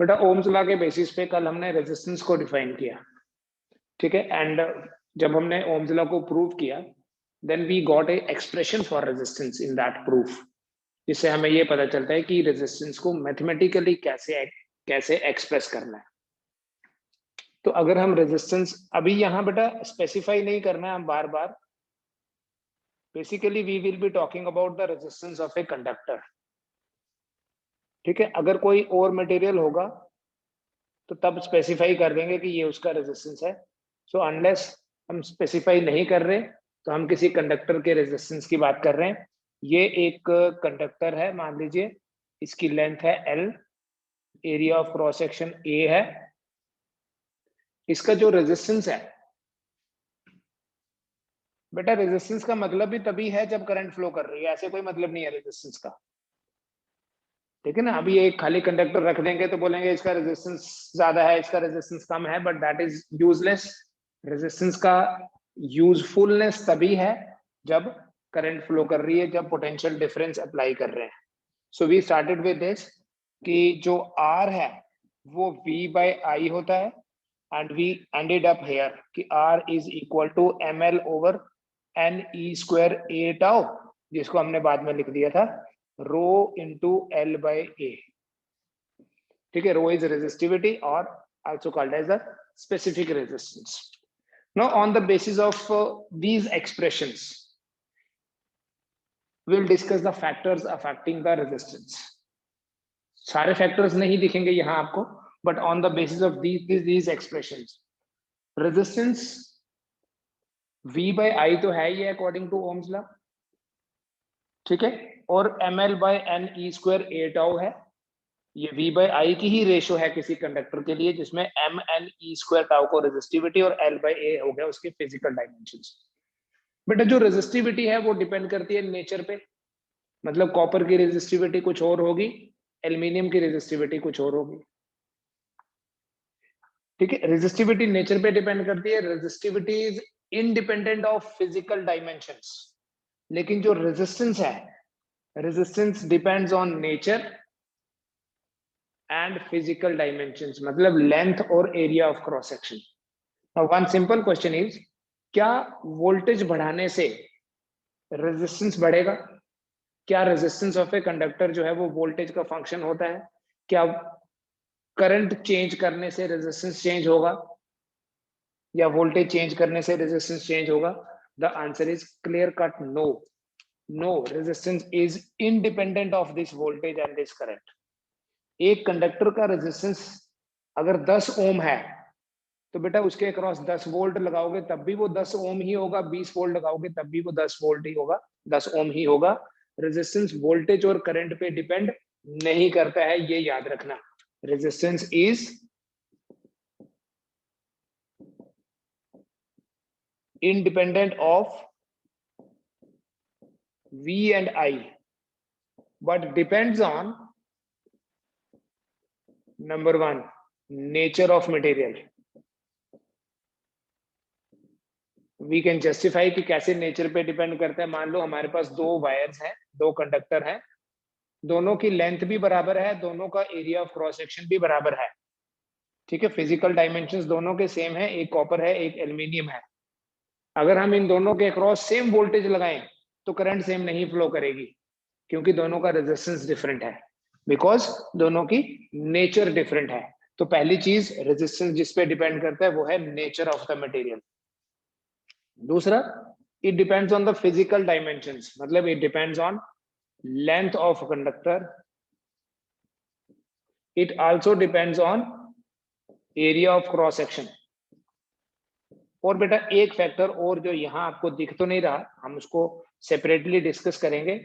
बेटा Ohm's law के basis पे कल हमने रेजिस्टेंस को डिफाइन किया, ठीक है। एंड जब हमने ओम्स लॉ को प्रूव किया, then we got a expression for resistance in that proof, जिससे हमें ये पता चलता है कि रेजिस्टेंस को मैथमेटिकली कैसे एक्सप्रेस करना है। तो अगर हम रेजिस्टेंस अभी यहाँ बेटा स्पेसिफाई नहीं करना है हम बार बार, basically we will be talking about the resistance of a conductor, ठीक है। अगर कोई और मटेरियल होगा तो तब स्पेसिफाई कर देंगे कि ये उसका रेजिस्टेंस है। सो अनलेस हम स्पेसिफाई नहीं कर रहे तो हम किसी कंडक्टर के रेजिस्टेंस की बात कर रहे हैं। ये एक कंडक्टर है, मान लीजिए इसकी लेंथ है L, area of cross section A है। इसका जो रेजिस्टेंस है बेटा, रेजिस्टेंस का मतलब भी तभी है जब करंट फ्लो कर रही है, ऐसे कोई मतलब नहीं है रेजिस्टेंस का, ठीक है ना। अभी एक खाली कंडक्टर रख देंगे तो बोलेंगे इसका रेजिस्टेंस ज्यादा है, इसका रेजिस्टेंस कम है, but that is useless. Resistance का यूजफुलनेस तभी है जब करंट फ्लो कर रही है, जब पोटेंशियल डिफरेंस अप्लाई कर रहे हैं। So we started with this कि जो R है वो V/I होता है, and we ended up here कि R is equal to ml over NE² A tau, जिसको हमने बाद में लिख दिया था रो इंटू L/A, ठीक है। रो इज रेजिस्टिविटी और also called as the specific resistance. Now on the basis of these expressions we'll discuss the factors affecting the resistance. सारे फैक्टर्स नहीं दिखेंगे यहाँ आपको, but on the basis of these expressions, resistance V/I तो है ही according to Ohm's law, ठीक है, और ml/NE² A टाउ है। ये V/I की ही रेशो है किसी कंडक्टर के लिए, जिसमें mNE² टाउ को रेजिस्टिविटी और L/A हो गया उसके फिजिकल डायमेंशंस। बेटा जो रेजिस्टिविटी है वो डिपेंड करती है नेचर पे, मतलब कॉपर की रेजिस्टिविटी कुछ और होगी, एल्यूमिनियम की रेजिस्टिविटी कुछ और होगी, ठीक है। रेजिस्टिविटी नेचर पे डिपेंड करती है, resistivity is independent of physical dimensions. लेकिन जो रेजिस्टेंस है, resistance depends on nature and physical dimensions, मतलब लेंथ और area of cross section. Now one simple question is, क्या वोल्टेज बढ़ाने से रेजिस्टेंस बढ़ेगा? क्या रेजिस्टेंस ऑफ ए कंडक्टर जो है वो वोल्टेज का फंक्शन होता है? क्या करंट चेंज करने से रेजिस्टेंस चेंज होगा, या वोल्टेज चेंज करने से रेजिस्टेंस चेंज होगा? The answer is clear cut no. No, resistance is independent of this voltage and this current. एक कंडक्टर का रेजिस्टेंस अगर 10 ओम है तो बेटा उसके अक्रॉस 10 वोल्ट लगाओगे तब भी वो 10 ओम ही होगा, 20 वोल्ट लगाओगे तब भी वो 10 वोल्ट ही होगा, 10 ओम ही होगा। रेजिस्टेंस वोल्टेज और करंट पे डिपेंड नहीं करता है, ये याद रखना। Resistance is independent of V and I, but depends on number one, nature of material. We can justify कि कैसे नेचर पे डिपेंड करता है। मान लो हमारे पास दो वायर्स हैं, दो कंडक्टर हैं, दोनों की लेंथ भी बराबर है, दोनों का एरिया ऑफ क्रॉस सेक्शन भी बराबर है, ठीक है। फिजिकल डायमेंशंस दोनों के सेम है, एक कॉपर है एक एल्यूमिनियम है। अगर हम इन दोनों के अक्रॉस सेम वोल्टेज लगाएं तो करंट सेम नहीं फ्लो करेगी, क्योंकि दोनों का रेजिस्टेंस डिफरेंट है, बिकॉज दोनों की नेचर डिफरेंट है। तो पहली चीज रेजिस्टेंस जिस पे डिपेंड करता है वो है नेचर ऑफ द मटेरियल। दूसरा, it depends on the physical dimensions, मतलब it depends on length of conductor, it also depends on area of cross section. और बेटा एक फैक्टर और जो यहाँ आपको दिख तो नहीं रहा, हम उसको सेपरेटली डिस्कस करेंगे।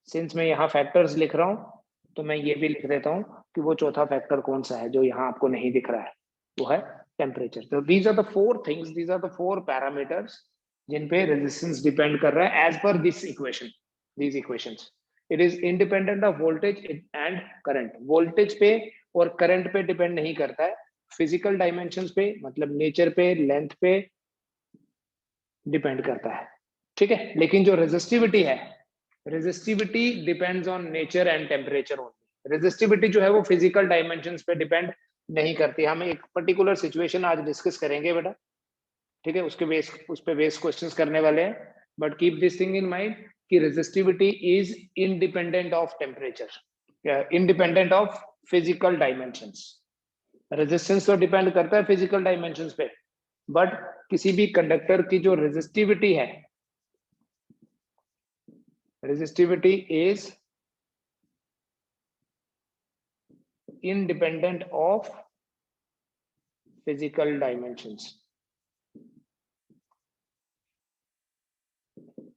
सिंस मैं यहाँ फैक्टर्स लिख रहा हूँ तो मैं ये भी लिख देता हूँ कि वो चौथा फैक्टर कौन सा है जो यहाँ आपको नहीं दिख रहा है, वो है टेम्परेचर। तो these are the four things, these are the four parameters जिन पे रेजिस्टेंस डिपेंड कर रहा है as per this equation, these equations. It is independent of voltage and current. Voltage पे और करंट पे डिपेंड नहीं करता है, फिजिकल डायमेंशंस पे, मतलब नेचर पे, लेंथ पे डिपेंड करता है, ठीक है। लेकिन जो रेजिस्टिविटी है, resistivity depends on nature and temperature only. Resistivity जो है वो फिजिकल डायमेंशंस पे डिपेंड नहीं करती। हम एक पर्टिकुलर सिचुएशन आज डिस्कस करेंगे बेटा, ठीक है, उसके बेस उस पे बेस क्वेश्चंस करने वाले हैं। But keep this thing in mind कि resistivity is independent of temperature, independent of physical dimensions. Resistance तो डिपेंड करता है फिजिकल डायमेंशंस पे, बट किसी भी कंडक्टर की जो रेजिस्टिविटी है, resistivity is independent of physical dimensions.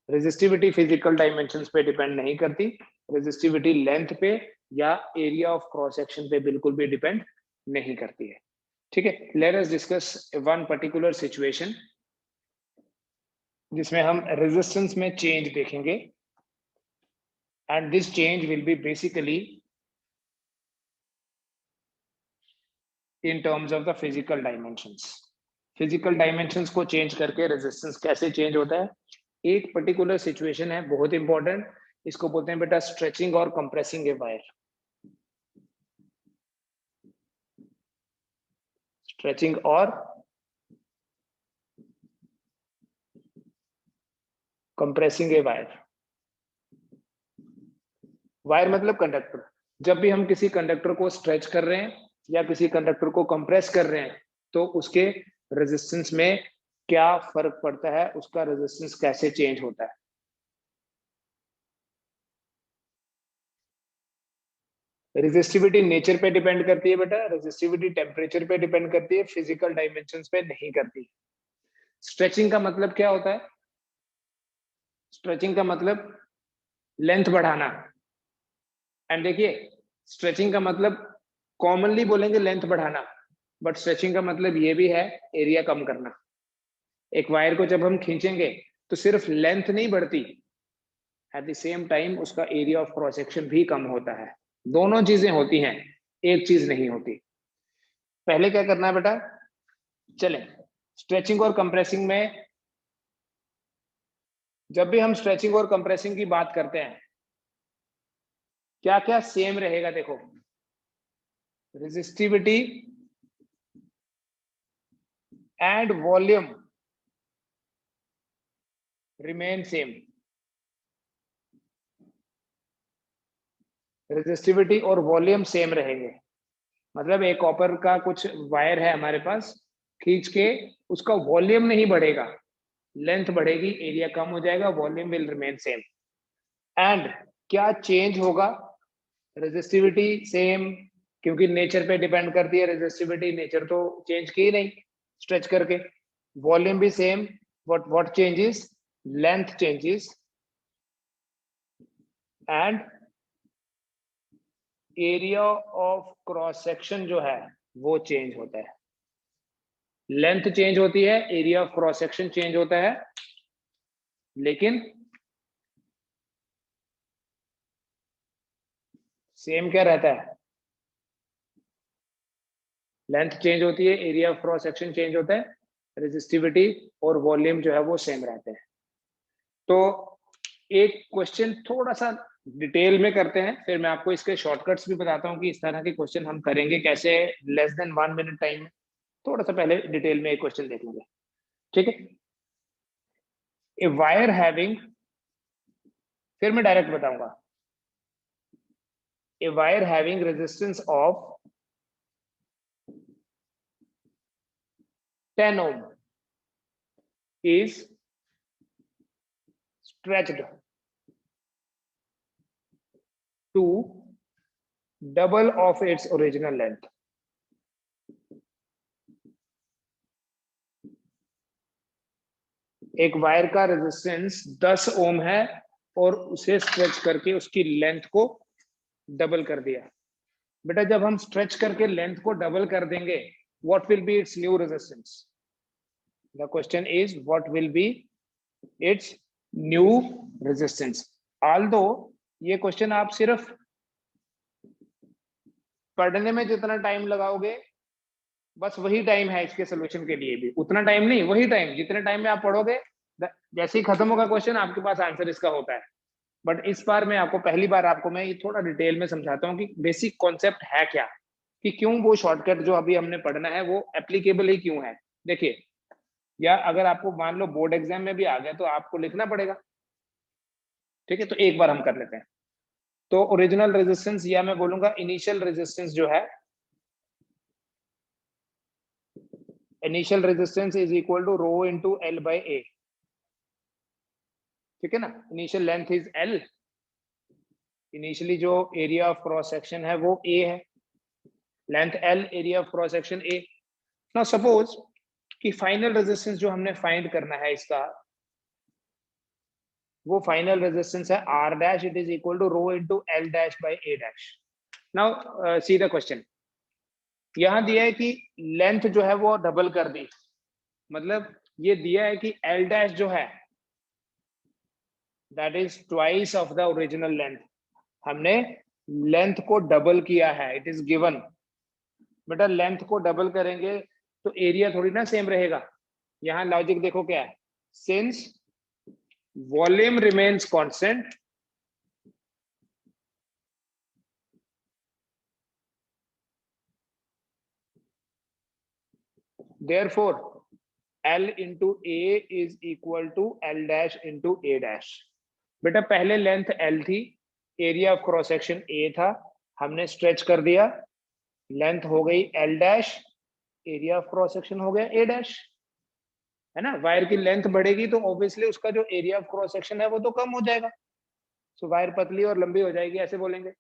Resistivity physical dimensions पे डिपेंड नहीं करती, रेजिस्टिविटी लेंथ पे या एरिया ऑफ क्रॉस सेक्शन पे बिल्कुल भी डिपेंड नहीं करती है। ठीक है, let us discuss one particular situation जिसमें हम रेजिस्टेंस में चेंज देखेंगे, and this change will be basically in terms of the physical dimensions. Physical dimensions को चेंज करके रेजिस्टेंस कैसे चेंज होता है, एक पर्टिकुलर सिचुएशन है बहुत इंपॉर्टेंट, इसको बोलते हैं बेटा स्ट्रेचिंग और कंप्रेसिंग ए वायर। स्ट्रेचिंग और कंप्रेसिंग ए वायर। वायर मतलब कंडक्टर। जब भी हम किसी कंडक्टर को स्ट्रेच कर रहे हैं या किसी कंडक्टर को कंप्रेस कर रहे हैं तो उसके रेजिस्टेंस में क्या फर्क पड़ता है, उसका रेजिस्टेंस कैसे चेंज होता है। रेजिस्टिविटी नेचर पे डिपेंड करती है बेटा, रेजिस्टिविटी टेम्परेचर पे डिपेंड करती है, फिजिकल डायमेंशंस पे नहीं करती। स्ट्रेचिंग का मतलब क्या होता है, स्ट्रेचिंग का मतलब लेंथ बढ़ाना। एंड देखिए स्ट्रेचिंग का मतलब कॉमनली बोलेंगे लेंथ बढ़ाना, बट स्ट्रेचिंग का मतलब ये भी है एरिया कम करना। एक वायर को जब हम खींचेंगे तो सिर्फ लेंथ नहीं बढ़ती, एट द सेम टाइम उसका एरिया ऑफ क्रॉस सेक्शन भी कम होता है। दोनों चीजें होती हैं, एक चीज नहीं होती। पहले क्या करना है बेटा, चले स्ट्रेचिंग और कंप्रेसिंग में, जब भी हम स्ट्रेचिंग और कंप्रेसिंग की बात करते हैं क्या क्या सेम रहेगा, देखो resistivity and volume remain same. Resistivity और वॉल्यूम सेम रहेंगे, मतलब एक कॉपर का कुछ वायर है हमारे पास, खींच के उसका वॉल्यूम नहीं बढ़ेगा, लेंथ बढ़ेगी, एरिया कम हो जाएगा, volume will remain same. And क्या चेंज होगा, रेजिस्टिविटी सेम, क्योंकि नेचर पे डिपेंड करती है रेजिस्टिविटी, नेचर तो चेंज की नहीं स्ट्रेच करके। वॉल्यूम भी same, what changes, length changes and area of cross section जो है वो चेंज होता है। लेंथ चेंज होती है, area of cross section change होता है, लेकिन सेम क्या रहता है, लेंथ चेंज होती है, area of cross section change होता है, रेजिस्टिविटी और वॉल्यूम जो है वो सेम रहते हैं। तो एक क्वेश्चन थोड़ा सा डिटेल में करते हैं, फिर मैं आपको इसके शॉर्टकट्स भी बताता हूँ कि इस तरह के क्वेश्चन हम करेंगे कैसे लेस देन 1 मिनट टाइम में। थोड़ा सा पहले डिटेल में एक क्वेश्चन देख लेंगे, ठीक है। ए वायर हैविंग, फिर मैं डायरेक्ट बताऊंगा, a wire having resistance of 10 ohm is stretched to double of its original length. एक वायर का रेजिस्टेंस 10 ओम है और उसे स्ट्रेच करके उसकी लेंथ को डबल कर दिया। बेटा जब हम स्ट्रेच करके लेंथ को डबल कर देंगे, what will be its new resistance? The question is what will be its new resistance? Although ये क्वेश्चन आप सिर्फ पढ़ने में जितना टाइम लगाओगे बस वही टाइम है इसके सोल्यूशन के लिए भी, उतना टाइम नहीं, वही टाइम जितने टाइम में आप पढ़ोगे, जैसे ही खत्म होगा क्वेश्चन आपके पास आंसर इसका होता है। बट इस बार मैं आपको पहली बार आपको मैं ये थोड़ा डिटेल में समझाता हूँ कि बेसिक कॉन्सेप्ट है क्या, कि क्यों वो शॉर्टकट जो अभी हमने पढ़ना है वो एप्लीकेबल ही क्यों है। देखिए, या अगर आपको मान लो बोर्ड एग्जाम में भी आ गया तो आपको लिखना पड़ेगा। ठीक है, तो एक बार हम कर लेते हैं। तो ओरिजिनल रेजिस्टेंस या मैं बोलूंगा इनिशियल रेजिस्टेंस जो है, initial resistance is equal to rho into L by A. ठीक है ना, initial length is L, initially जो एरिया ऑफ क्रॉस सेक्शन है वो ए है, length L, area of cross section A. Now suppose कि फाइनल रेजिस्टेंस जो हमने फाइंड करना है इसका, वो फाइनल रेजिस्टेंस है R dash, it is equal to rho into L dash by A dash. Now see the question, यहां दिया है कि लेंथ जो है वो डबल कर दी, मतलब ये दिया है कि एल डैश जो है that is twice of the original length. हमने लेंथ को डबल किया है, इट इज गिवन। बेटा लेंथ को डबल करेंगे तो एरिया थोड़ी ना सेम रहेगा। यहां लॉजिक देखो क्या है, since volume remains constant, therefore L into A is equal to L dash into A dash। बेटा पहले लेंथ L थी, area of cross section A था, हमने स्ट्रेच कर दिया, लेंथ हो गई L dash, area of cross section हो गया A डैश, है ना। वायर की लेंथ बढ़ेगी तो ऑब्वियसली उसका जो एरिया ऑफ क्रॉस सेक्शन है वो तो कम हो जाएगा, सो वायर पतली और लंबी हो जाएगी, ऐसे बोलेंगे।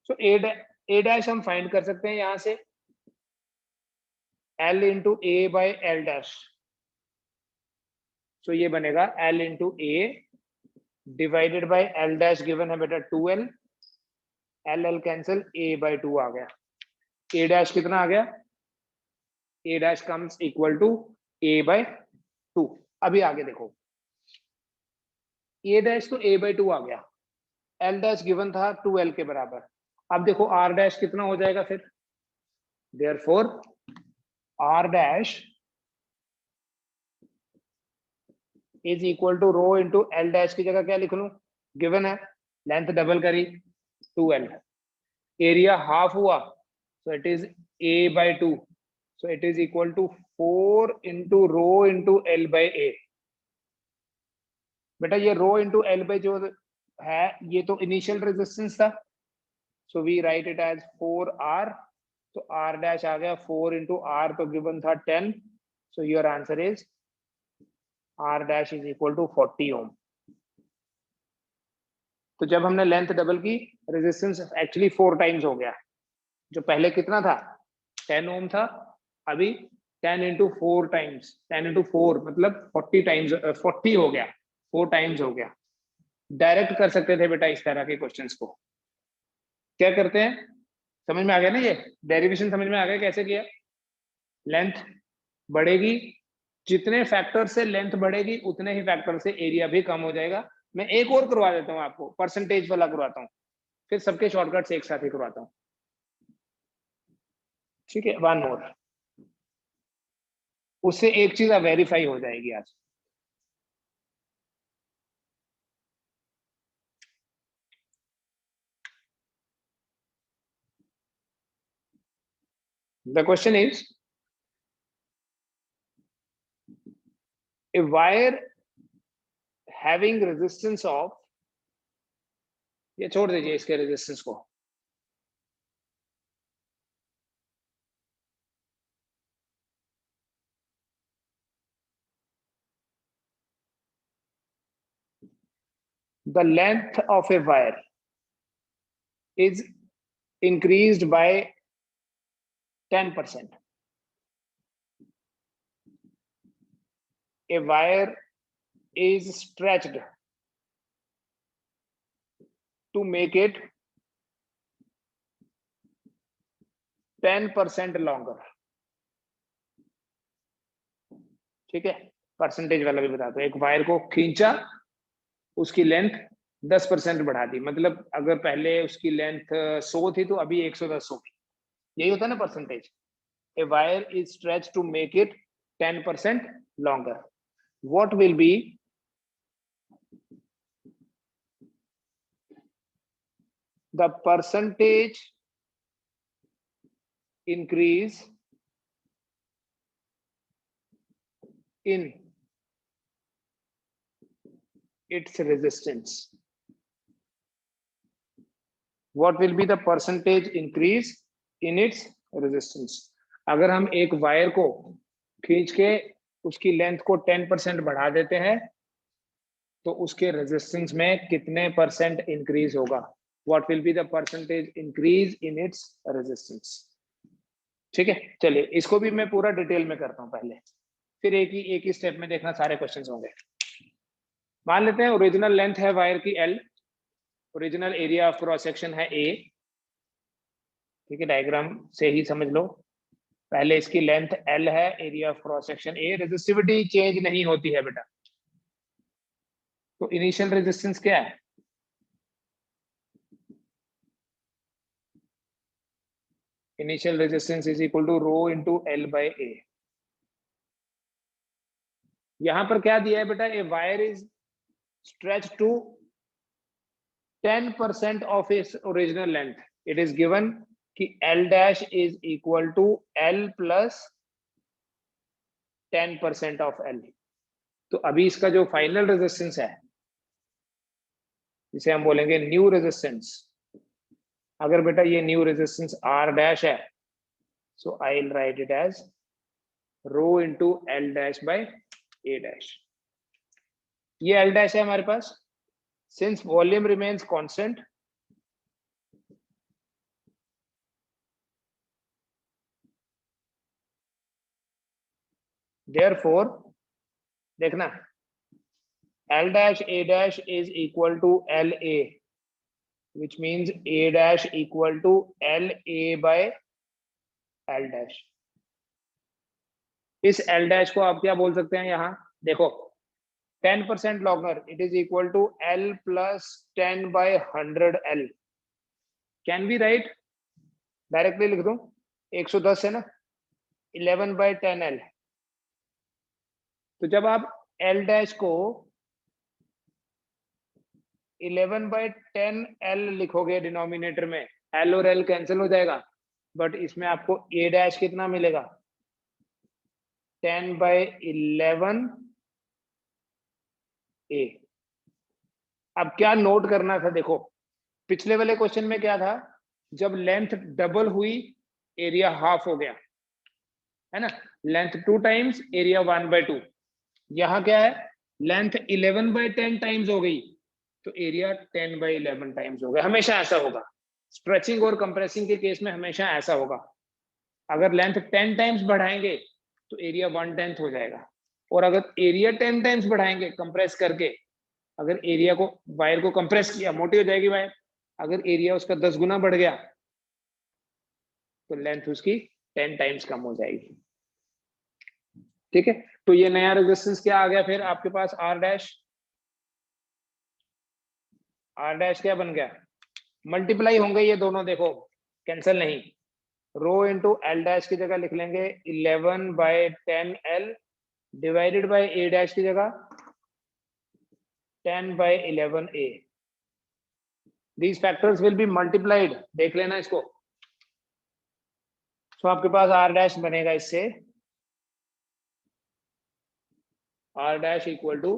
सो ए डैश हम फाइंड कर सकते हैं यहां से, L into A by L dash. So ये बनेगा L into A divided by L dash, given है बेटा 2L, L cancel, A by 2 आ गया। ए डैश कितना आ गया, A dash comes equal to A by 2। अभी आगे देखो, ए डैश तो ए बाई 2 आ गया, एल डैश गिवन था 2L के बराबर। अब देखो आर डैश कितना हो जाएगा फिर, therefore R dash is equal to rho into L dash की जगह क्या लिख लूं, गिवन है लेंथ डबल करी 2L, एरिया हाफ हुआ so it is a by 2, so it is equal to 4 into rho into L by A. बेटा ये रो इंटू एल बाई जो है ये तो इनिशियल रेजिस्टेंस था, so we write it as 4R, तो R डैश आ गया 4 इंटू R, तो गिवन था 10, so your answer is R dash is equal to 40 ohm. तो जब हमने लेंथ डबल की, रेजिस्टेंस एक्चुअली 4 टाइम्स हो गया, जो पहले कितना था 10 ओम था, अभी 10 इंटू 4 टाइम्स, 10 इंटू 4 मतलब 40 टाइम्स, 40 हो गया, 4 टाइम्स हो गया। डायरेक्ट कर सकते थे बेटा इस तरह के क्वेश्चंस को। क्या करते हैं, समझ में आ गया ना, ये डेरिवेशन समझ में आ गया कैसे किया। लेंथ बढ़ेगी, जितने फैक्टर से लेंथ बढ़ेगी उतने ही फैक्टर से एरिया भी कम हो जाएगा। मैं एक और करवा देता हूँ आपको, परसेंटेज वाला करवाता हूँ, फिर सबके शॉर्टकट्स एक साथ ही करवाता हूँ। ठीक है, वन मोर, उससे एक चीज वेरीफाई हो जाएगी आज। The question is, a wire having resistance of, ये छोड़ दीजिए इसके रेजिस्टेंस को, the length of a wire is increased by 10%. A wire is stretched to make it 10% longer. ठीक है, परसेंटेज वाला भी बता दो। एक वायर को खींचा, उसकी लेंथ 10% बढ़ा दी, मतलब अगर पहले उसकी लेंथ 100 थी तो अभी 110 होगी, यही होता है ना percentage. A wire is stretch to make it 10% longer. What will be the percentage increase in its resistance. What will be the percentage increase in its resistance? अगर हम एक वायर को खींच के उसकी लेंथ को 10% बढ़ा देते हैं तो उसके रेजिस्टेंस में कितने परसेंट इंक्रीज होगा? What will be the percentage increase in its resistance? ठीक है, चलिए इसको भी मैं पूरा डिटेल में करता हूं पहले, फिर एक ही स्टेप में देखना सारे क्वेश्चंस होंगे। मान लेते हैं ओरिजिनल लेंथ है वायर की L, original area of cross section है A, ठीक है, डायग्राम से ही समझ लो। पहले इसकी लेंथ L है, area of cross section A, resistivity change नहीं होती है बेटा, तो इनिशियल रेजिस्टेंस क्या है? Initial resistance is equal to rho into L by A। यहां पर क्या दिया है बेटा? A wire is stretch to 10% of its original length. It is given कि L dash is equal to L plus 10% of L। तो अभी इसका जो फाइनल रेजिस्टेंस है जिसे हम बोलेंगे न्यू रेजिस्टेंस, अगर बेटा ये न्यू रेजिस्टेंस R डैश है, so I will write it as rho into L dash by A dash. ये L डैश है हमारे पास। Since volume remains constant, therefore देखना L dash A dash is equal to LA, which means A dash equal to LA by L dash। इस L dash को आप क्या बोल सकते हैं? यहां देखो 10% longer, it is equal to L plus 10 by 100L। Can be write, directly लिख दूं, 110 है ना, 11 by 10L। तो जब आप L डैश को 11 by 10L लिखोगे डिनोमिनेटर में, L और L कैंसिल हो जाएगा, बट इसमें आपको A डैश कितना मिलेगा? 10 by 11 A। अब क्या नोट करना था? देखो पिछले वाले क्वेश्चन में क्या था, जब लेंथ डबल हुई एरिया हाफ हो गया, है ना, लेंथ 2 टाइम्स एरिया 1 by 2। यहां क्या है, लेंथ 11 by 10 टाइम्स हो गई तो एरिया 10 by 11 टाइम्स हो गया। हमेशा ऐसा होगा, स्ट्रेचिंग और कंप्रेसिंग के केस में हमेशा ऐसा होगा। अगर लेंथ 10 टाइम्स बढ़ाएंगे तो एरिया 1/10 हो जाएगा, और अगर एरिया 10 टाइम्स बढ़ाएंगे कंप्रेस करके, अगर एरिया को, वायर को कंप्रेस किया, मोटी हो जाएगी वायर, अगर एरिया उसका 10 गुना बढ़ गया तो लेंथ उसकी 10 टाइम्स कम हो जाएगी। ठीक है, तो ये नया रेजिस्टेंस क्या आ गया फिर आपके पास? R dash. R डैश क्या बन गया? मल्टीप्लाई होंगे ये दोनों, देखो कैंसिल नहीं। रो इंटू L डैश की जगह लिख लेंगे 11 by 10L divided by A dash की जगह 10 by 11A। These factors will be multiplied, देख लेना इसको। तो आपके पास R डैश बनेगा इससे, R dash equal to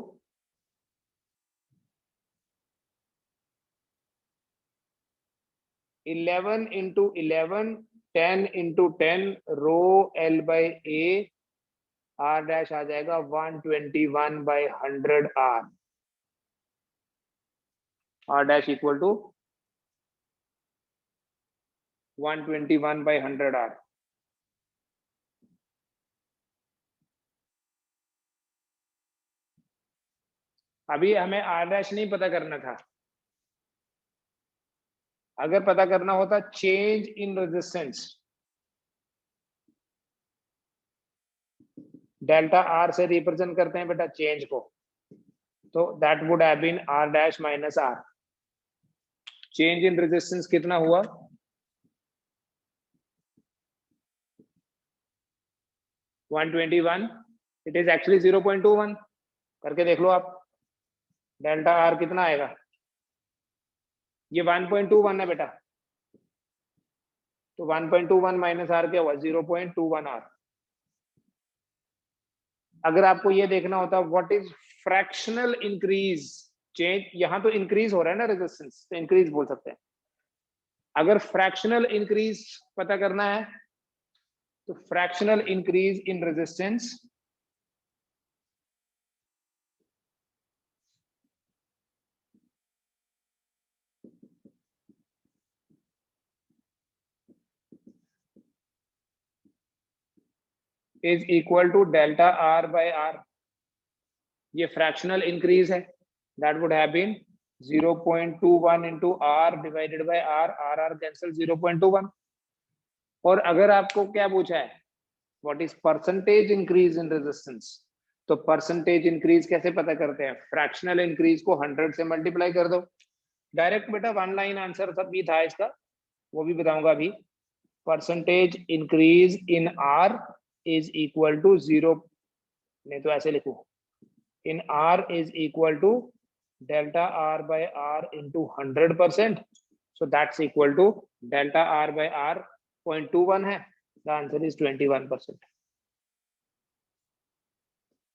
11 into 11, 10 into 10 rho L by A, R dash आ जाएगा 121 by 100 R। R dash equal to 121 by 100 R। अभी हमें R डैश नहीं पता करना था, अगर पता करना होता change in resistance, delta R से रिप्रेजेंट करते हैं बेटा चेंज को, तो that would have been R dash minus R। Change in resistance कितना हुआ? 121। इट इज एक्चुअली 0.21, करके देख लो आप, डेल्टा R कितना आएगा? ये 1.21 है बेटा, तो 1.21 माइनस आर क्या हुआ, 0.21 आर। अगर आपको ये देखना होता what is fractional increase change, यहां तो इंक्रीज हो रहा है ना रेजिस्टेंस, तो इंक्रीज बोल सकते हैं। अगर फ्रैक्शनल इंक्रीज पता करना है तो fractional increase in resistance is equal to delta R by R. ये फ्रैक्शनल इंक्रीज है, that would have been 0.21 into R divided by R, R R cancel 0.21। और अगर आपको क्या पूछा है what is percentage increase in resistance, तो percentage increase कैसे पता करते हैं, फ्रैक्शनल इंक्रीज को 100 से मल्टीप्लाई कर दो। डायरेक्ट बेटा वन लाइन आंसर सब भी था इसका, वो भी बताऊंगा अभी। Percentage increase in R is equal to 0, नहीं तो ऐसे लिखू, in R is equal to delta R by R into 100%, so that's equal to delta r by r 0.21 है, the answer is 21%.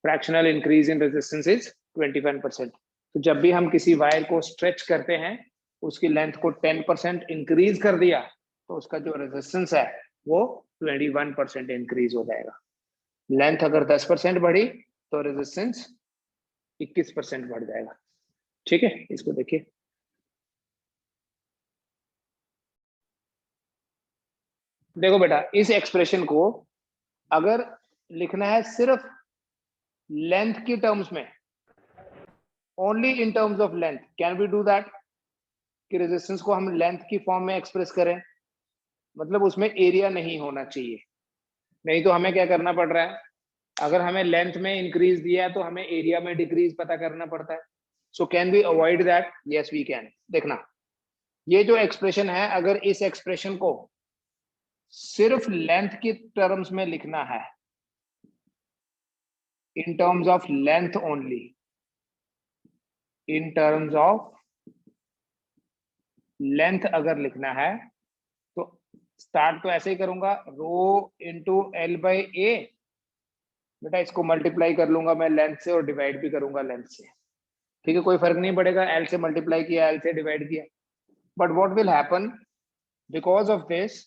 fractional increase in resistance is 21%. तो जब भी हम किसी वायर को स्ट्रेच करते हैं, उसकी लेंथ को 10% इंक्रीज कर दिया, तो उसका जो रेजिस्टेंस है वो 21% इंक्रीज हो जाएगा। लेंथ अगर 10% बढ़ी तो रेजिस्टेंस 21% बढ़ जाएगा। ठीक है, इसको देखिए, देखो बेटा इस एक्सप्रेशन को अगर लिखना है सिर्फ लेंथ की टर्म्स में, only in terms of length, can we do that, कि रेजिस्टेंस को हम लेंथ की फॉर्म में एक्सप्रेस करें, मतलब उसमें एरिया नहीं होना चाहिए। नहीं तो हमें क्या करना पड़ रहा है, अगर हमें लेंथ में इंक्रीज दिया है तो हमें एरिया में डिक्रीज पता करना पड़ता है। So can we avoid that, yes we can. देखना ये जो एक्सप्रेशन है, अगर इस एक्सप्रेशन को सिर्फ लेंथ की टर्म्स में लिखना है, इन terms of length only, in terms of length अगर लिखना है तो स्टार्ट तो ऐसे ही करूंगा, रो इंटू एल बाई ए। बेटा इसको मल्टीप्लाई कर लूंगा मैं लेंथ से और डिवाइड भी करूंगा लेंथ से, ठीक है, कोई फर्क नहीं पड़ेगा, एल से मल्टीप्लाई किया एल से डिवाइड किया। But what will happen because of this,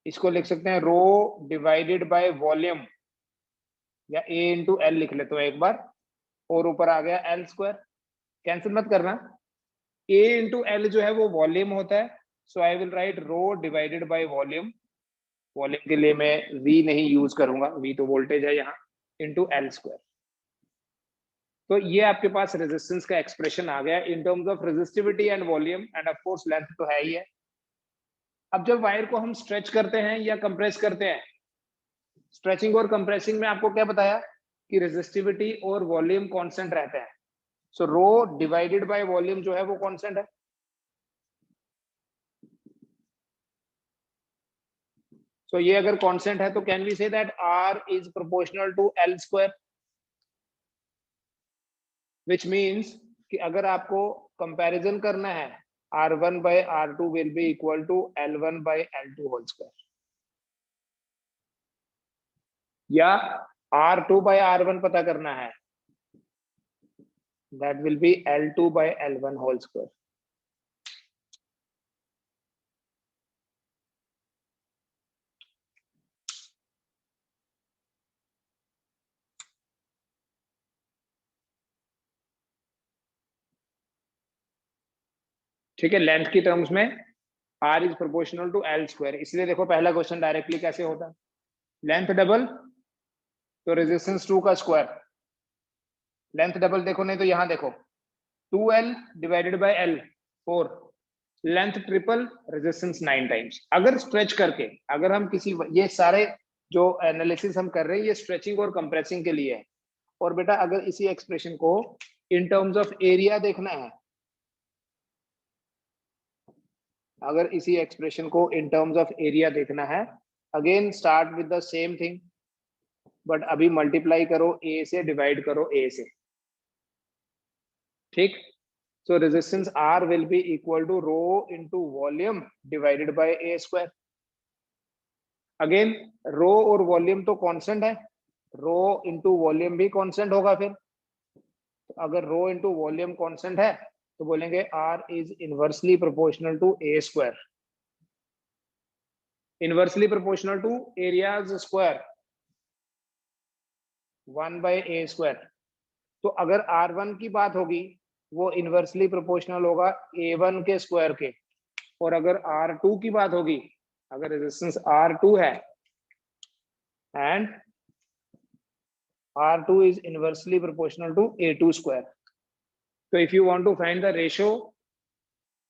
इसको लिख सकते हैं रो डिवाइडेड बाय वॉल्यूम, या ए इंटू एल लिख लेते हो एक बार, और ऊपर आ गया एल स्क्वायर, कैंसिल मत करना। ए इंटू एल जो है वो वॉल्यूम होता है, so I will write rho divided by volume, volume के लिए मैं वी नहीं यूज करूंगा, वी तो वोल्टेज है यहाँ, इंटू एल स्क्वायर। तो ये आपके पास रेजिस्टेंस का एक्सप्रेशन आ गया इन terms of resistivity and volume, end of course length तो है ही है। अब जब वायर को हम स्ट्रेच करते हैं या कंप्रेस करते हैं, स्ट्रेचिंग और कंप्रेसिंग में आपको क्या बताया कि रेजिस्टिविटी और वॉल्यूम कांस्टेंट रहते हैं, सो रो डिवाइडेड बाय वॉल्यूम जो है वो कांस्टेंट है। सो ये अगर कांस्टेंट है तो can we say that R is proportional to L square, which means कि अगर आपको कंपैरिजन करना है, R1 by R2 will be equal to L1 by L2 whole square, या R2 by R1 पता करना है, that will be L2 by L1 whole square। ठीक है, लेंथ की टर्म्स में R is proportional to L square, इसलिए देखो पहला क्वेश्चन डायरेक्टली कैसे होता है, लेंथ डबल तो रेजिस्टेंस 2 का स्क्वायर, लेंथ डबल देखो नहीं तो यहां देखो 2L divided by L 4, length triple resistance 9 times. अगर स्ट्रेच करके, अगर हम किसी, ये सारे जो एनालिसिस हम कर रहे हैं ये स्ट्रेचिंग और कंप्रेसिंग के लिए है। और बेटा अगर इसी एक्सप्रेशन को इन टर्म्स ऑफ एरिया देखना है, अगर इसी एक्सप्रेशन को इन टर्म्स ऑफ एरिया देखना है, again start with the same thing, but अभी मल्टीप्लाई करो ए से, डिवाइड करो ए से, ठीक। So resistance R will be equal to rho into volume divided by A square. Again rho और वॉल्यूम तो कांस्टेंट है, रो इंटू वॉल्यूम भी कांस्टेंट होगा फिर। तो अगर रो इंटू वॉल्यूम कांस्टेंट है तो बोलेंगे R is inversely proportional to A square, inversely proportional to areas square 1 by A square. तो अगर R1 की बात होगी वो इनवर्सली प्रोपोर्शनल होगा A1 के स्क्वायर के, और अगर R2 की बात होगी, अगर रेजिस्टेंस R2 है and R2 is inversely proportional to A2 square. So if you want to find the ratio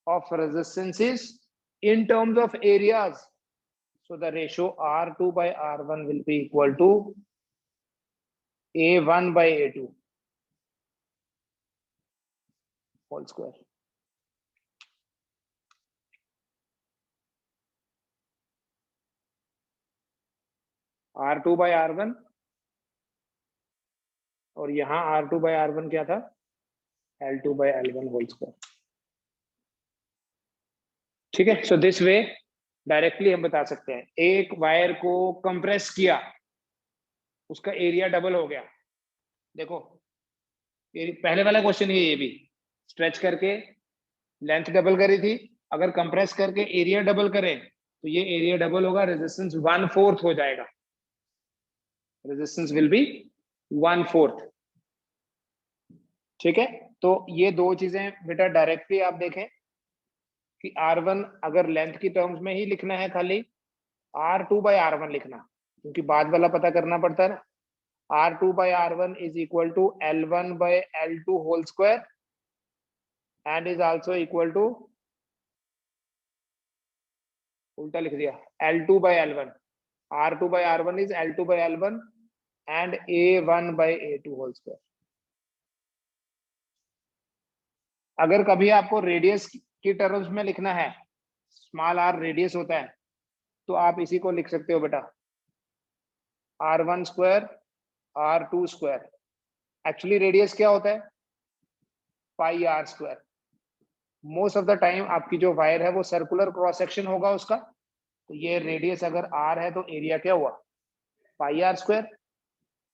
of resistances in terms of areas, so the ratio R2 by R1 will be equal to A1 by A2 whole square. R2 by R1 और यहाँ R2 by R1 क्या था, L2 by L1 whole square. ठीक है, so this way directly हम बता सकते हैं। एक वायर को कंप्रेस किया, उसका एरिया डबल हो गया। देखो पहले वाला क्वेश्चन ये भी स्ट्रेच करके लेंथ डबल करी थी, अगर कंप्रेस करके एरिया डबल करें तो ये एरिया डबल होगा, रेजिस्टेंस 1/4 हो जाएगा, रेजिस्टेंस विल बी 1/4। ठीक है, तो ये दो चीजें बेटा डायरेक्टली आप देखें कि R1 अगर लेंथ की टर्म्स में ही लिखना है खाली, R2 by R1 लिखना, क्योंकि बाद वाला पता करना पड़ता है ना। R2 by R1 is equal to L1 by L2 whole square and is also equal to, उल्टा लिख दिया, L2 by L1। R2 by R1 is L2 by L1 and A1 by A2 whole square। अगर कभी आपको radius की terms में लिखना है, स्मॉल r रेडियस होता है, तो आप इसी को लिख सकते हो बेटा, R1 square R2 square. Actually radius क्या होता है, पाई r square. Most of the time आपकी जो वायर है वो सर्कुलर क्रॉस सेक्शन होगा उसका, तो ये रेडियस अगर r है तो एरिया क्या हुआ, पाई r स्क्वायर।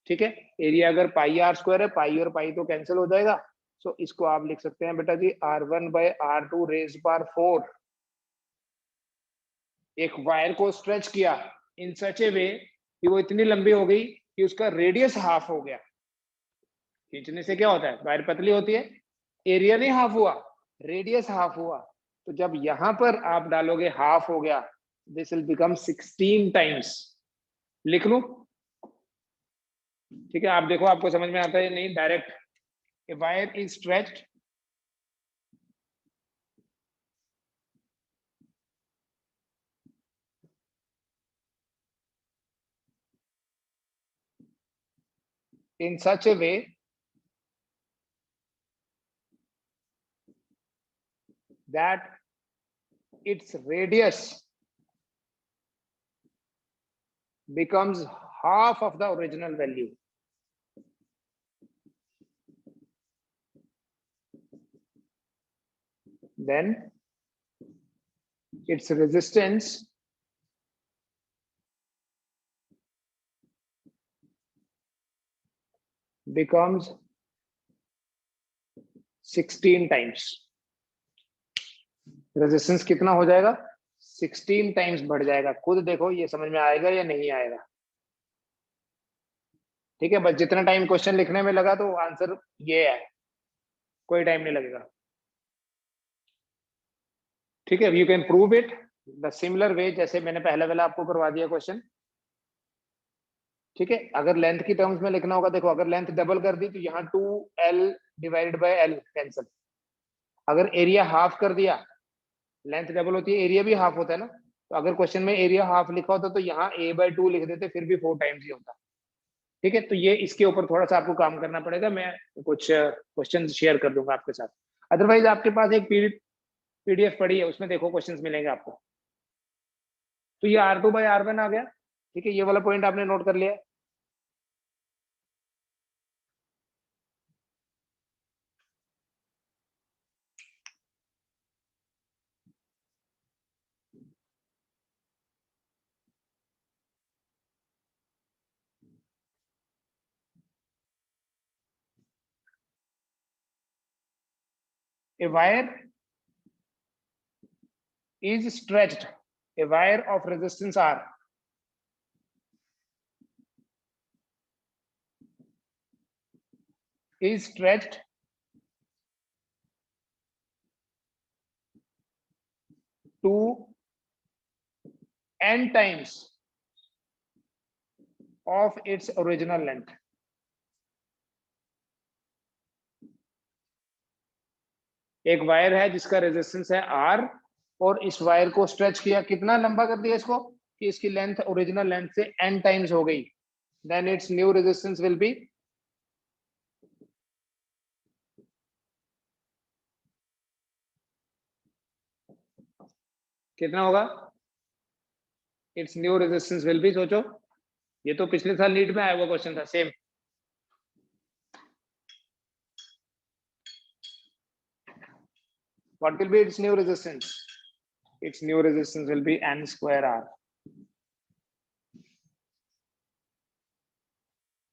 ठीक है, एरिया अगर पाई r स्क्वायर है, पाई और पाई तो कैंसिल हो जाएगा, सो इसको आप लिख सकते हैं बेटा जी R1 by R2 raise power 4। एक वायर को स्ट्रेच किया इन सच ए वे कि वो इतनी लंबी हो गई कि उसका रेडियस हाफ हो गया। खींचने से क्या होता है, वायर पतली होती है, एरिया नहीं हाफ हुआ, रेडियस हाफ हुआ। तो जब यहां पर आप डालोगे हाफ हो गया, दिस विल बिकम 16 टाइम्स। लिख लूं, ठीक है, आप देखो आपको समझ में आता है नहीं। Direct A wire is stretched in such a way that its radius becomes half of the original value. Then its resistance becomes 16 times। Resistance कितना हो जाएगा, 16 टाइम्स बढ़ जाएगा। खुद देखो ये समझ में आएगा या नहीं आएगा। ठीक है, बस जितना टाइम क्वेश्चन लिखने में लगा तो आंसर ये है, कोई टाइम नहीं लगेगा। ठीक है, you can prove it the similar way जैसे मैंने पहले वाला आपको करवा दिया क्वेश्चन। ठीक है, अगर लेंथ की टर्म्स में लिखना होगा, देखो अगर लेंथ डबल कर दी तो यहाँ 2L divided by L cancel. अगर एरिया हाफ कर दिया, लेंथ डबल होती है, एरिया भी हाफ होता है ना, तो अगर क्वेश्चन में एरिया हाफ लिखा होता तो यहाँ A/2 लिख देते, फिर भी 4 टाइम्स ही होता। ठीक है, तो ये इसके ऊपर थोड़ा सा आपको काम करना पड़ेगा, मैं कुछ क्वेश्चन शेयर कर दूंगा आपके साथ। अदरवाइज आपके पास एक PDF पड़ी है, उसमें देखो क्वेश्चंस मिलेंगे आपको। तो ये R2 by R1 आ गया। ठीक है, ये वाला पॉइंट आपने नोट कर लिया। A wire is stretched, a wire of resistance R is stretched to n times of its original length. एक वायर है जिसका रेजिस्टेंस है R और इस वायर को स्ट्रेच किया, कितना लंबा कर दिया इसको कि इसकी लेंथ ओरिजिनल लेंथ से n टाइम्स हो गई, then its new resistance will be कितना होगा? Its new resistance will be, सोचो, ये तो पिछले साल नीट में आया हुआ क्वेश्चन था same. What will be its new resistance? Its new resistance will be n square R.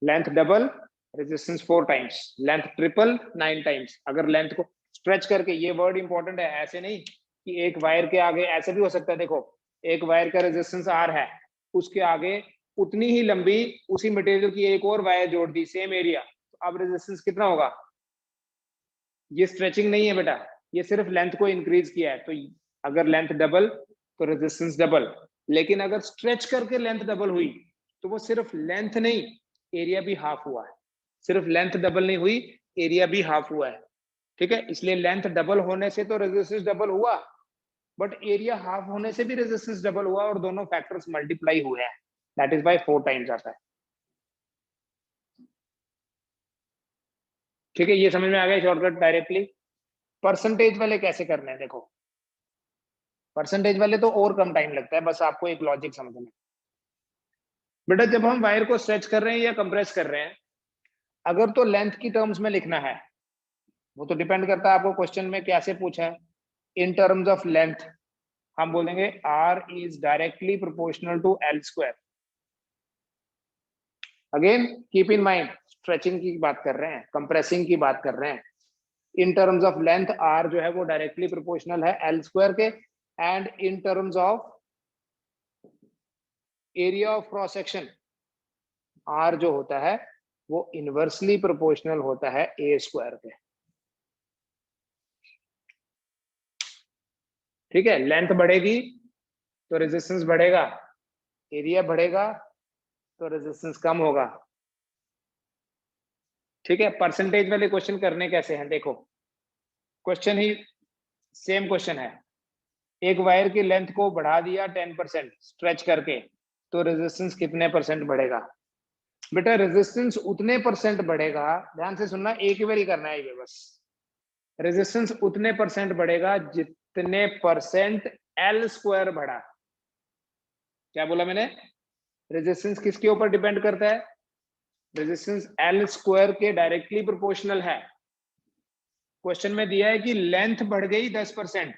Length double, resistance 4 times. Length triple 9 times. अगर लेंथ को स्ट्रेच करके, ये वर्ड इंपॉर्टेंट है, ऐसे नहीं कि एक वायर के आगे, ऐसे भी हो सकता है, देखो एक वायर का रेजिस्टेंस R है, उसके आगे उतनी ही लंबी उसी मटेरियल की एक और वायर जोड़ दी, सेम एरिया, तो अब रेजिस्टेंस कितना होगा? ये स्ट्रेचिंग नहीं है बेटा, ये सिर्फ लेंथ को इंक्रीज किया है। तो अगर लेंथ डबल तो रेजिस्टेंस डबल, लेकिन अगर स्ट्रेच करके लेंथ डबल हुई तो वो सिर्फ लेंथ नहीं, एरिया भी हाफ हुआ है। सिर्फ लेंथ डबल नहीं हुई, एरिया भी हाफ हुआ है, ठीक है। इसलिए लेंथ डबल होने से तो रेजिस्टेंस डबल हुआ, बट एरिया हाफ होने से भी रेजिस्टेंस डबल हुआ, और दोनों फैक्टर्स मल्टीप्लाई हुए हैं, दैट इज बाय 4 टाइम्स आता है, ठीक है। ये समझ में आ गया शॉर्टकट डायरेक्टली। परसेंटेज वाले कैसे करने हैं, देखो परसेंटेज वाले तो और कम टाइम लगता है, बस आपको एक लॉजिक समझना। बेटा जब हम वायर को स्ट्रेच कर रहे हैं या कंप्रेस कर रहे हैं, अगर तो लेंथ की टर्म्स में लिखना है, वो तो डिपेंड करता है आपको क्वेश्चन में कैसे पूछा है। इन टर्म्स ऑफ लेंथ हम बोलेंगे R is directly proportional to L square. Again keep in mind, stretching की बात कर रहे हैं, कंप्रेसिंग की बात कर रहे हैं। इन टर्म्स ऑफ लेंथ R जो है वो डायरेक्टली प्रोपोर्शनल है L स्क्वायर के, and in terms of area of cross section R जो होता है वो इनवर्सली प्रोपोर्शनल होता है A स्क्वायर के, ठीक है। लेंथ बढ़ेगी तो रेजिस्टेंस बढ़ेगा, एरिया बढ़ेगा तो रेजिस्टेंस कम होगा, ठीक है। परसेंटेज वाले क्वेश्चन करने कैसे हैं, देखो क्वेश्चन ही सेम क्वेश्चन है, एक वायर की लेंथ को बढ़ा दिया 10% स्ट्रेच करके, तो रेजिस्टेंस कितने परसेंट बढ़ेगा? बेटा रेजिस्टेंस उतने परसेंट बढ़ेगा, ध्यान से सुनना, एक ही बार ही करना है ये बस। रेजिस्टेंस उतने परसेंट बढ़ेगा जितने परसेंट L स्क्वायर बढ़ा। क्या बोला मैंने? रेजिस्टेंस किसके ऊपर डिपेंड करता है? रेजिस्टेंस L स्क्वायर के डायरेक्टली प्रोपोर्शनल है। क्वेश्चन में दिया है कि लेंथ बढ़ गई 10%,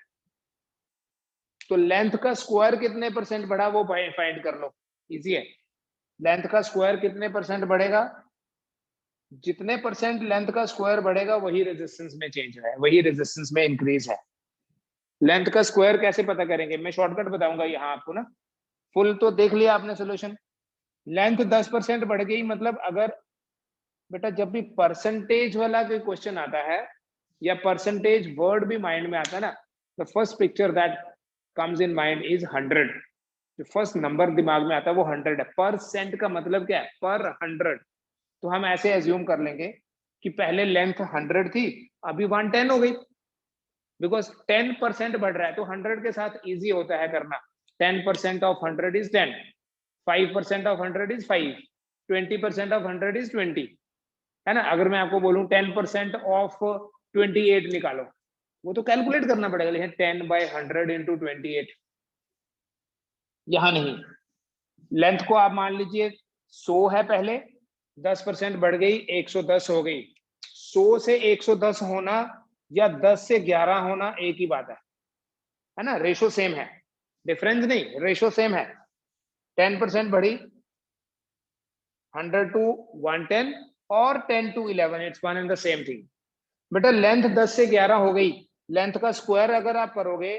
तो लेंथ का स्क्वायर कितने परसेंट बढ़ा वो फाइंड कर लो, इजी है। लेंथ का स्क्वायर कितने परसेंट बढ़ेगा? जितने परसेंट लेंथ का स्क्वायर बढ़ेगा वही रेजिस्टेंस में चेंज है, वही रेजिस्टेंस में इंक्रीज है। लेंथ का स्क्वायर कैसे पता करेंगे? मैं शॉर्टकट बताऊंगा यहाँ आपको ना, फुल तो देख लिया आपने सोल्यूशन। लेंथ 10% बढ़ गई, मतलब अगर बेटा जब भी परसेंटेज वाला कोई क्वेश्चन आता है या परसेंटेज वर्ड भी माइंड में आता है ना, the first picture that comes in mind is 100। जो फर्स्ट नंबर दिमाग में आता है वो 100 है। परसेंट का मतलब क्या है? पर 100। तो हम ऐसे एज्यूम कर लेंगे कि पहले लेंथ 100 थी, अभी 110 हो गई, बिकॉज 10% बढ़ रहा है, तो 100 के साथ इजी होता है करना। 10% of 100 is 10, 5% of 100 is 5, 20% of 100 is 20, है ना। अगर मैं आपको बोलूं 10% ऑफ 28 निकालो, वो तो कैलकुलेट करना पड़ेगा, लेकिन 10/100 इंटू 28 यहां नहीं। लेंथ को आप मान लीजिए 100 है पहले, 10% बढ़ गई 110 हो गई। 100 से 110 होना या 10 से 11 होना एक ही बात है ना, रेशो सेम है, डिफरेंस नहीं, रेशो सेम है। 10% बढ़ी 100 to 110 और 10 to 11, it's one and the same thing. बेटा लेंथ 10 से 11 हो गई, लेंथ का स्क्वायर अगर आप करोगे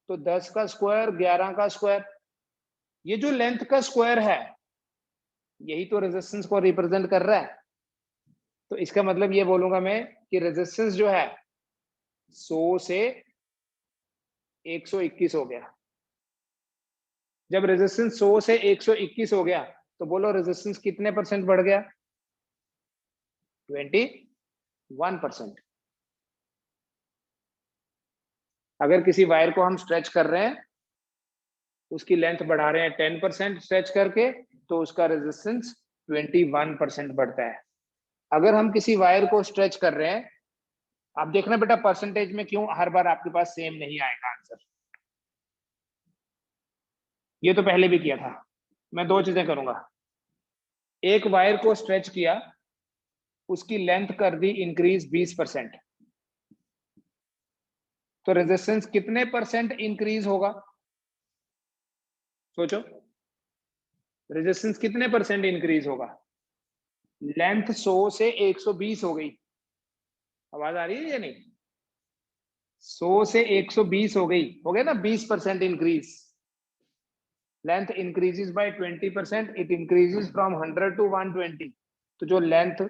तो 10 का स्क्वायर, 11 का स्क्वायर, ये जो लेंथ का स्क्वायर है यही तो रेजिस्टेंस को रिप्रेजेंट कर रहा है। तो इसका मतलब ये बोलूंगा मैं कि रेजिस्टेंस जो है 100 से 121 हो गया। जब रेजिस्टेंस 100 से 121 हो गया तो बोलो रेजिस्टेंस कितने परसेंट बढ़ गया? 21%। अगर किसी वायर को हम स्ट्रेच कर रहे हैं, उसकी लेंथ बढ़ा रहे हैं 10% स्ट्रेच करके, तो उसका रेजिस्टेंस 21% बढ़ता है। अगर हम किसी वायर को स्ट्रेच कर रहे हैं, आप देखना बेटा परसेंटेज में क्यों हर बार आपके पास सेम नहीं आएगा आंसर। ये तो पहले भी किया था। मैं दो चीजें करूंगा, एक वायर को स्ट्रेच किया, उसकी लेंथ कर दी इंक्रीज 20%, तो रेजिस्टेंस कितने परसेंट इंक्रीज होगा? सोचो, रेजिस्टेंस कितने परसेंट इंक्रीज होगा? लेंथ 100 से 120 हो गई, आवाज आ रही है या नहीं? 100 से 120 हो गई, हो गया ना 20% increase. Length increases by 20%, it increases from 100 to 120। तो जो लेंथ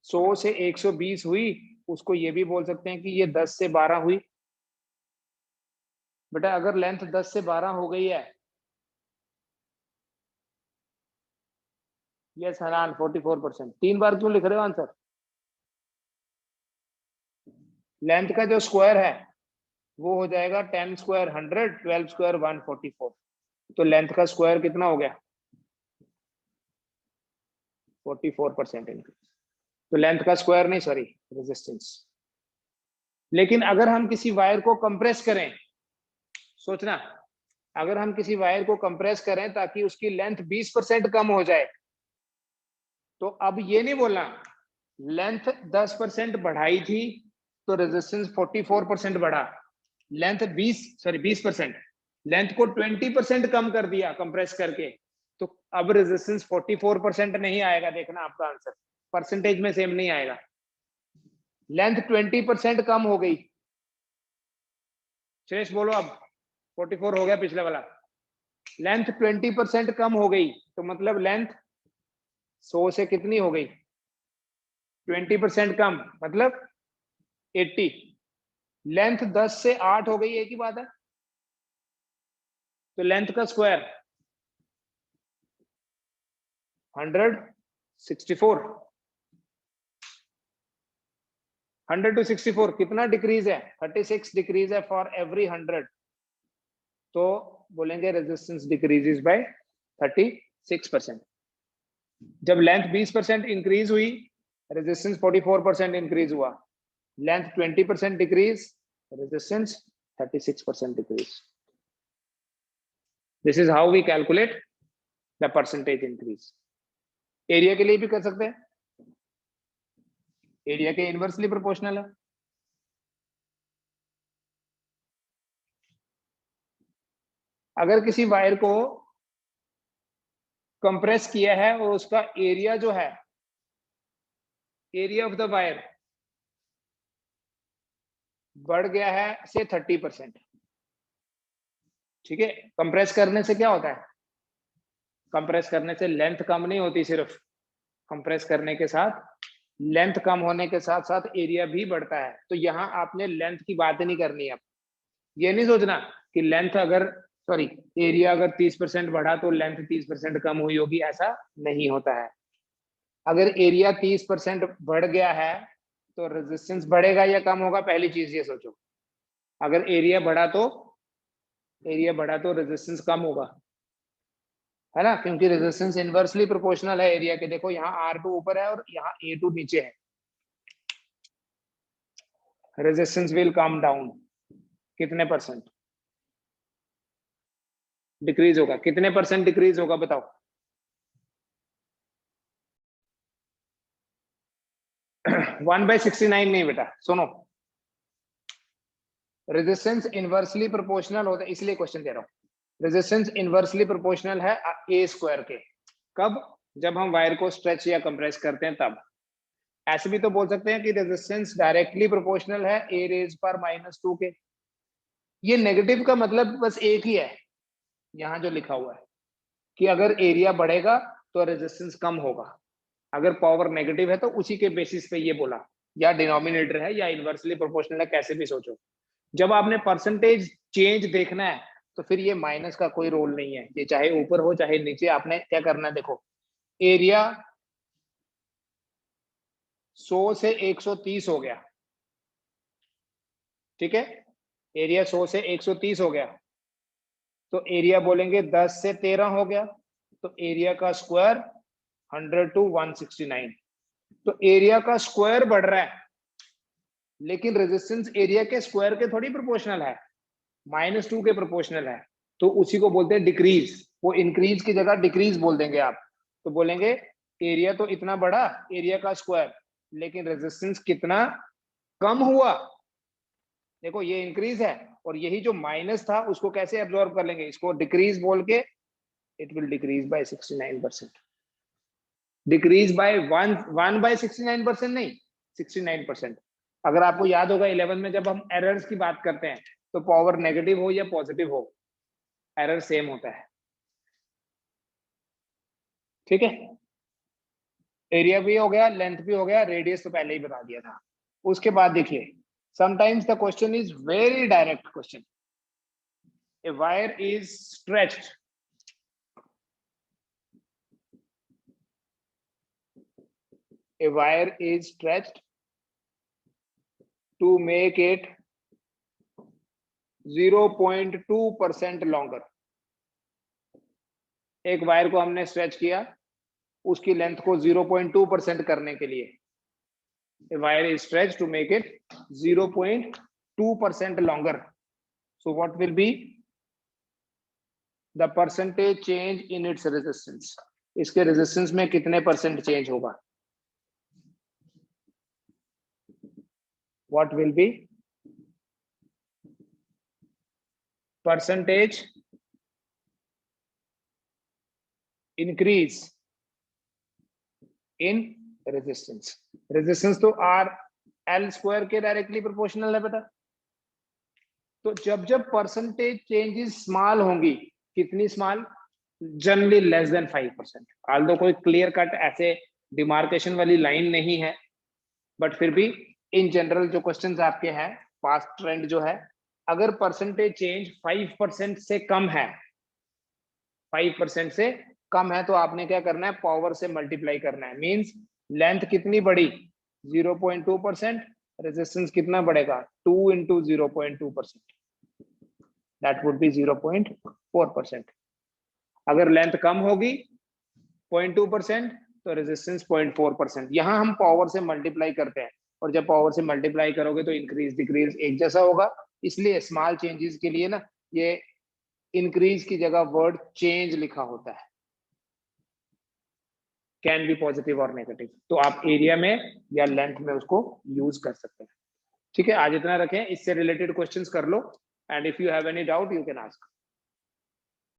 100 से 120 हुई, उसको ये भी बोल सकते हैं कि ये 10 से 12 हुई। बेटा अगर लेंथ 10 से 12 हो गई है, यस हनान 44%। 3 बार क्यों लिख रहे हो आंसर? लेंथ का जो स्क्वायर है वो हो जाएगा 10 स्क्वायर 100, 12 स्क्वायर 144। तो लेंथ का स्क्वायर कितना हो गया? 44% इंक्रीज। तो लेंथ का स्क्वायर नहीं, सॉरी रेजिस्टेंस। लेकिन अगर हम किसी वायर को कंप्रेस करें, सोचना, अगर हम किसी वायर को कंप्रेस करें ताकि उसकी लेंथ 20% कम हो जाए, तो अब ये नहीं बोलना लेंथ 10% बढ़ाई थी तो रेजिस्टेंस 44% बढ़ा। लेंथ 20% लेंथ को 20% कम कर दिया कंप्रेस करके, तो अब रेजिस्टेंस 44% नहीं आएगा। देखना आपका आंसर परसेंटेज में सेम नहीं आएगा। लेंथ 20% कम हो गई, शेष बोलो अब 44 हो गया पिछले वाला। लेंथ 20% कम हो गई तो मतलब लेंथ 100 से कितनी हो गई? 20% कम मतलब 80। लेंथ 10 से 8 हो गई, एक ही बात है। तो लेंथ का स्क्वायर 164, 100 टू 64 कितना डिक्रीज है? 36 डिक्रीज है फॉर एवरी 100। तो बोलेंगे रेजिस्टेंस डिक्रीजेस बाय 36%। जब लेंथ 20% इंक्रीज हुई, रेजिस्टेंस 44% इंक्रीज हुआ। Length 20% decrease, resistance 36% decrease. This is how we calculate the percentage increase. Area के लिए भी कर सकते हैं, एरिया के इनवर्सली प्रोपोर्शनल है। अगर किसी वायर को कंप्रेस किया है और उसका एरिया जो है, एरिया ऑफ द वायर बढ़ गया है से 30%, ठीक है। कंप्रेस करने से क्या होता है? कंप्रेस करने से लेंथ कम नहीं होती, सिर्फ कंप्रेस करने के साथ लेंथ कम होने के साथ साथ एरिया भी बढ़ता है। तो यहां आपने लेंथ की बात नहीं करनी है। ये नहीं सोचना कि लेंथ अगर सॉरी एरिया अगर 30% बढ़ा तो लेंथ 30% कम हुई होगी, ऐसा नहीं होता है। अगर एरिया 30% बढ़ गया है तो रेजिस्टेंस बढ़ेगा या कम होगा? पहली चीज ये सोचो। अगर एरिया बढ़ा तो रेजिस्टेंस कम होगा, है ना, क्योंकि रेजिस्टेंस इनवर्सली प्रोपोर्शनल है एरिया के। देखो यहाँ R2 ऊपर है और यहाँ A2 नीचे है। रेजिस्टेंस विल कम डाउन, कितने परसेंट डिक्रीज होगा? कितने परसेंट डिक्रीज होगा बताओ? 1/69 नहीं बेटा, सुनो, रेजिस्टेंस इनवर्सली प्रोपोर्शनल होता है, इसलिए क्वेश्चन दे रहा हूं। रेजिस्टेंस इनवर्सली प्रोपोर्शनल है A स्क्वायर के। कब? जब हम वायर को स्ट्रेच या कंप्रेस करते हैं तब। ऐसे भी तो बोल सकते हैं कि रेजिस्टेंस डायरेक्टली प्रोपोर्शनल है ए रेज पर -2 के। ये नेगेटिव का मतलब बस एक ही है, यहाँ जो लिखा हुआ है कि अगर एरिया बढ़ेगा तो रेजिस्टेंस कम होगा। अगर पावर नेगेटिव है तो उसी के बेसिस पे ये बोला, या डिनोमिनेटर है या इनवर्सली प्रोपोर्शनल है, कैसे भी सोचो। जब आपने परसेंटेज चेंज देखना है तो फिर ये माइनस का कोई रोल नहीं है, ये चाहे ऊपर हो चाहे नीचे, आपने क्या करना है, देखो एरिया 100 से 130 हो गया, ठीक है, एरिया 100 से 130 हो गया, तो एरिया बोलेंगे 10 से 13 हो गया, तो एरिया का स्क्वायर 100 to 169। तो एरिया का स्क्वायर बढ़ रहा है, लेकिन रेजिस्टेंस एरिया के स्क्वायर के थोड़ी प्रोपोर्शनल है, -2 के प्रोपोर्शनल है, तो उसी को बोलते हैं डिक्रीज। वो इंक्रीज की जगह डिक्रीज बोल देंगे आप, तो बोलेंगे एरिया तो इतना बड़ा, एरिया का स्क्वायर, लेकिन रेजिस्टेंस कितना कम हुआ। देखो ये इंक्रीज है, और यही जो माइनस था उसको कैसे एब्जॉर्ब कर लेंगे, इसको डिक्रीज बोल के, it will decrease by 69%। Decrease by 1/69% नहीं, 69%। अगर आपको याद होगा 11 में जब हम एरर्स की बात करते हैं तो पावर नेगेटिव हो या पॉजिटिव हो, एरर सेम होता है, ठीक है। एरिया भी हो गया, लेंथ भी हो गया, रेडियस तो पहले ही बता दिया था। उसके बाद देखिए, sometimes the question is very direct question. A wire is stretched, a wire is stretched to make it 0.2% longer। एक वायर को हमने स्ट्रेच किया, उसकी लेंथ को 0.2% करने के लिए, a wire is stretched to make it 0.2% longer। So what will be the percentage change in its resistance? इसके रेजिस्टेंस में कितने परसेंट चेंज होगा? What will be percentage increase in resistance? Resistance तो आर एल स्क्वायर के directly proportional है बेटा। तो जब जब परसेंटेज चेंजेस स्मॉल होंगी, कितनी small, generally less than 5%। Aldous कोई क्लियर कट ऐसे डिमार्केशन वाली लाइन नहीं है, बट फिर भी इन जनरल जो क्वेश्चंस आपके हैं, पास्ट ट्रेंड जो है, अगर परसेंटेज चेंज 5% से कम है, 5% से कम है, तो आपने क्या करना है, पावर से मल्टीप्लाई करना है। मींस लेंथ कितनी बढ़ी, 0.2%, रेजिस्टेंस कितना बढ़ेगा, 2 into 0.2%, दैट वुड बी 0.4%। अगर लेंथ कम होगी 0.2% तो रेजिस्टेंस 0.4%। यहां हम पावर से मल्टीप्लाई करते हैं, और जब पावर से मल्टीप्लाई करोगे तो इंक्रीज डिक्रीज एक जैसा होगा। इसलिए स्मॉल चेंजेस के लिए ना ये इंक्रीज की जगह वर्ड चेंज लिखा होता है, कैन बी पॉजिटिव और नेगेटिव। तो आप एरिया में या लेंथ में उसको यूज कर सकते हैं। ठीक है, आज इतना रखें, इससे रिलेटेड क्वेश्चंस कर लो, and if you have any doubt you can ask.